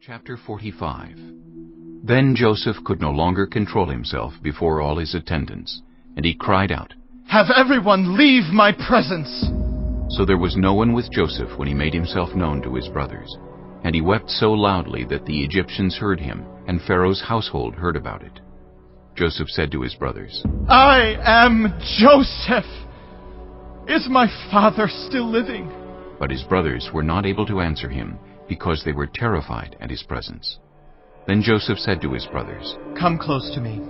Chapter 45. Then Joseph could no longer control himself before all his attendants, and he cried out, "Have everyone leave my presence!" So there was no one with Joseph when he made himself known to his brothers. And he wept so loudly that the Egyptians heard him, and Pharaoh's household heard about it. Joseph said to his brothers, "I am Joseph! Is my father still living?" But his brothers were not able to answer him, because they were terrified at his presence. Then Joseph said to his brothers, "Come close to me."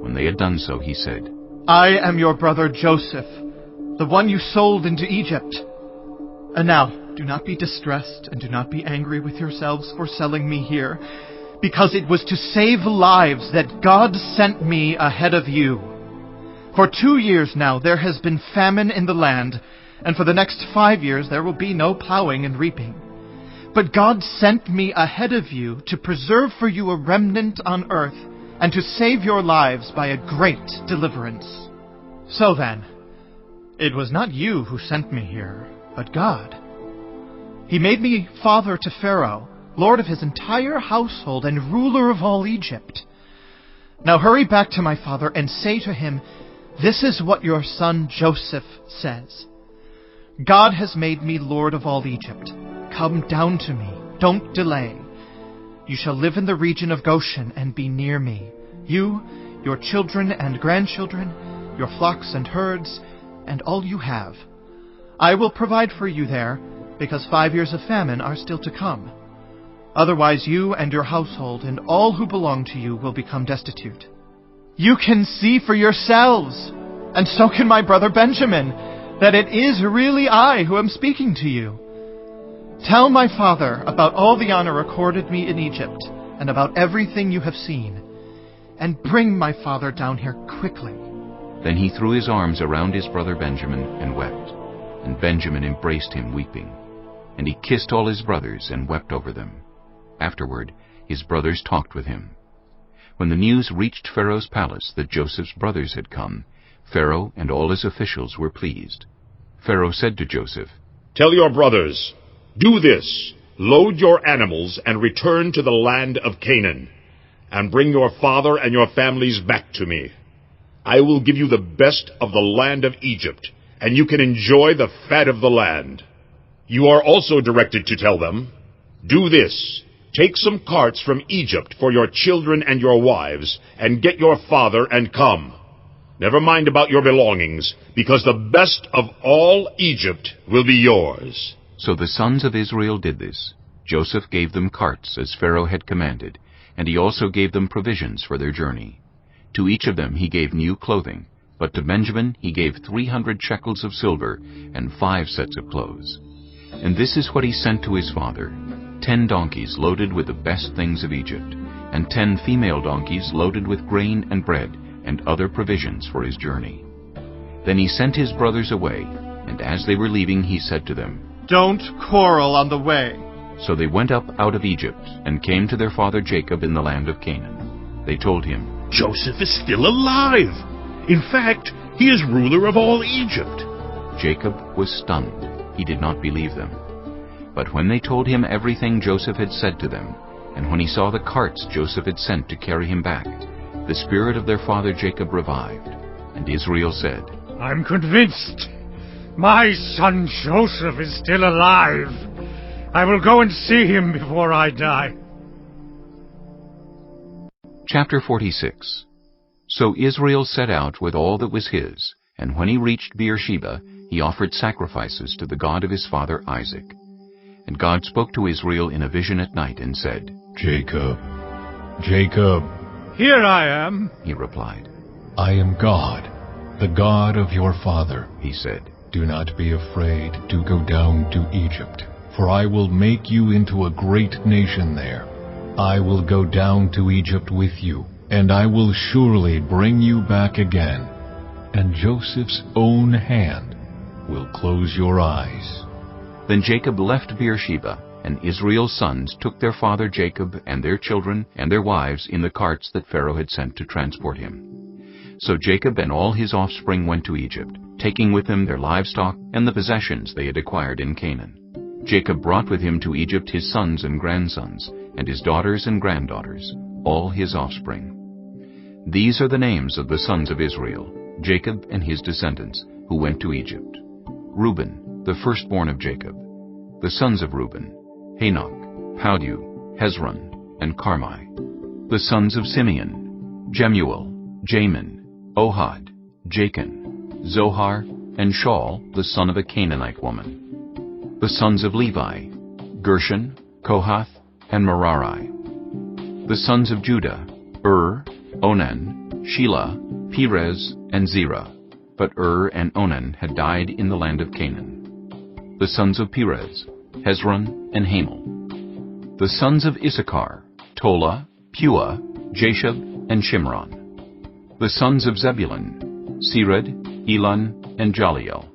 When they had done so, he said, "I am your brother Joseph, the one you sold into Egypt. And now, do not be distressed and do not be angry with yourselves for selling me here, because it was to save lives that God sent me ahead of you. For 2 years now there has been famine in the land, and for the next 5 years there will be no plowing and reaping. But God sent me ahead of you to preserve for you a remnant on earth, and to save your lives by a great deliverance. So then, it was not you who sent me here, but God. He made me father to Pharaoh, lord of his entire household and ruler of all Egypt. Now hurry back to my father and say to him, 'This is what your son Joseph says. God has made me lord of all Egypt. Come down to me. Don't delay. You shall live in the region of Goshen and be near me, you, your children and grandchildren, your flocks and herds, and all you have. I will provide for you there, because 5 years of famine are still to come. Otherwise you and your household and all who belong to you will become destitute. You can see for yourselves, and so can my brother Benjamin, that it is really I who am speaking to you. Tell my father about all the honor accorded me in Egypt, and about everything you have seen, and bring my father down here quickly." Then he threw his arms around his brother Benjamin and wept. And Benjamin embraced him weeping. And he kissed all his brothers and wept over them. Afterward his brothers talked with him. When the news reached Pharaoh's palace that Joseph's brothers had come, Pharaoh and all his officials were pleased. Pharaoh said to Joseph, "Tell your brothers, do this, load your animals and return to the land of Canaan, and bring your father and your families back to me. I will give you the best of the land of Egypt, and you can enjoy the fat of the land." You are also directed to tell them, "Do this, take some carts from Egypt for your children and your wives, and get your father and come. Never mind about your belongings, because the best of all Egypt will be yours." So the sons of Israel did this. Joseph gave them carts, as Pharaoh had commanded, and he also gave them provisions for their journey. To each of them he gave new clothing, but to Benjamin he gave 300 shekels of silver and 5 sets of clothes. And this is what he sent to his father: 10 donkeys loaded with the best things of Egypt, and 10 female donkeys loaded with grain and bread and other provisions for his journey. Then he sent his brothers away, and as they were leaving he said to them, "Don't quarrel on the way." So they went up out of Egypt, and came to their father Jacob in the land of Canaan. They told him, "Joseph is still alive. In fact, he is ruler of all Egypt." Jacob was stunned. He did not believe them. But when they told him everything Joseph had said to them, and when he saw the carts Joseph had sent to carry him back, the spirit of their father Jacob revived. And Israel said, "I'm convinced. My son Joseph is still alive. I will go and see him before I die." Chapter 46. So Israel set out with all that was his, and when he reached Beersheba, he offered sacrifices to the God of his father Isaac. And God spoke to Israel in a vision at night and said, "Jacob, Jacob." "Here I am," he replied. "I am God, the God of your father," he said. "Do not be afraid to go down to Egypt, for I will make you into a great nation there. I will go down to Egypt with you, and I will surely bring you back again, and Joseph's own hand will close your eyes." Then Jacob left Beersheba, and Israel's sons took their father Jacob and their children and their wives in the carts that Pharaoh had sent to transport him. So Jacob and all his offspring went to Egypt, taking with them their livestock and the possessions they had acquired in Canaan. Jacob brought with him to Egypt his sons and grandsons, and his daughters and granddaughters, all his offspring. These are the names of the sons of Israel, Jacob and his descendants, who went to Egypt. Reuben, the firstborn of Jacob. The sons of Reuben, Hanok, Paldu, Hezron, and Carmi. The sons of Simeon, Jemuel, Jamin, Ohad, Jachin, Zohar, and Shaul, the son of a Canaanite woman. The sons of Levi, Gershon, Kohath, and Merari. The sons of Judah, Onan, Shelah, Perez, and Zerah. But and Onan had died in the land of Canaan. The sons of Perez, Hezron, and Hamel. The sons of Issachar, Tola, Puah, Jashub, and Shimron. The sons of Zebulun, Sered, Elon, and Jaliel.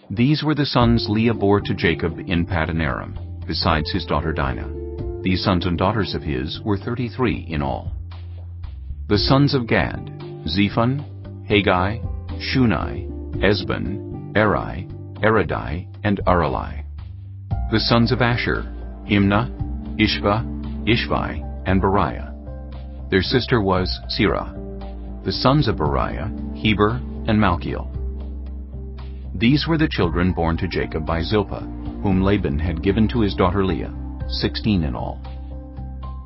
These were the sons Leah bore to Jacob in Paddan Aram, besides his daughter Dinah. These sons and daughters of his were 33 in all. The sons of Gad, Zephon, Haggai, Shunai, Esban, Eri, Eridai, and Aralai. The sons of Asher, Imnah, Ishva, Ishvi, and Beriah. Their sister was Sirah. The sons of Beriah, Heber, and Malchiel. These were the children born to Jacob by Zilpah, whom Laban had given to his daughter Leah, 16 in all.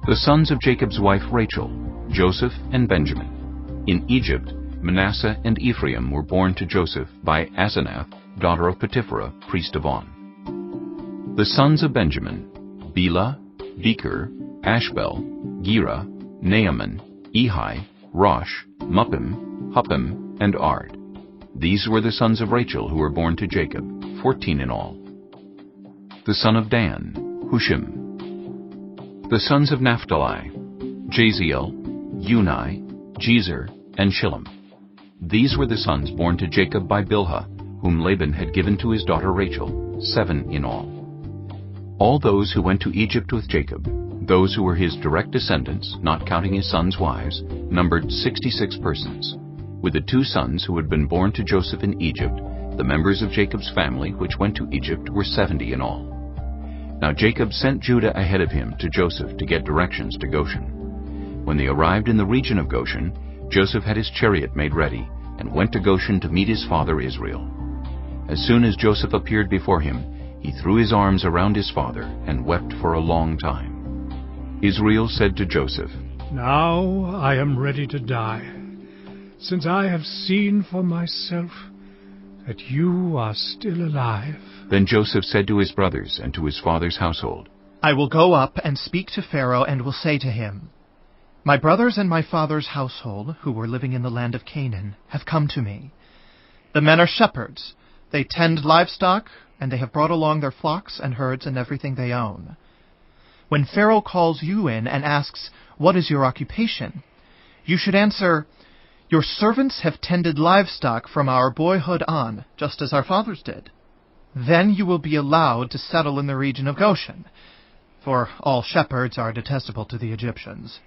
The sons of Jacob's wife Rachel, Joseph and Benjamin. In Egypt, Manasseh and Ephraim were born to Joseph by Asenath, daughter of Potipherah, priest of On. The sons of Benjamin, Bela, Becher, Ashbel, Gera, Naaman, Ehi, Rosh, Muppim, Huppim, and Ard. These were the sons of Rachel who were born to Jacob, 14 in all. The son of Dan, Hushim. The sons of Naphtali, Jaziel, Unai, Jezer, and Shillem. These were the sons born to Jacob by Bilhah, whom Laban had given to his daughter Rachel, 7 in all. All those who went to Egypt with Jacob, those who were his direct descendants, not counting his sons' wives, numbered 66 persons. With the 2 sons who had been born to Joseph in Egypt, the members of Jacob's family which went to Egypt were 70 in all. Now Jacob sent Judah ahead of him to Joseph to get directions to Goshen. When they arrived in the region of Goshen, Joseph had his chariot made ready, and went to Goshen to meet his father Israel. As soon as Joseph appeared before him, he threw his arms around his father, and wept for a long time. Israel said to Joseph, Now I am ready to die, since I have seen for myself that you are still alive. Then Joseph said to his brothers and to his father's household, I will go up and speak to Pharaoh, and will say to him, My brothers and my father's household, who were living in the land of Canaan, have come to me. The men are shepherds. They tend livestock, and they have brought along their flocks and herds and everything they own. When Pharaoh calls you in and asks, What is your occupation? You should answer, Your servants have tended livestock from our boyhood on, just as our fathers did. Then you will be allowed to settle in the region of Goshen, for all shepherds are detestable to the Egyptians.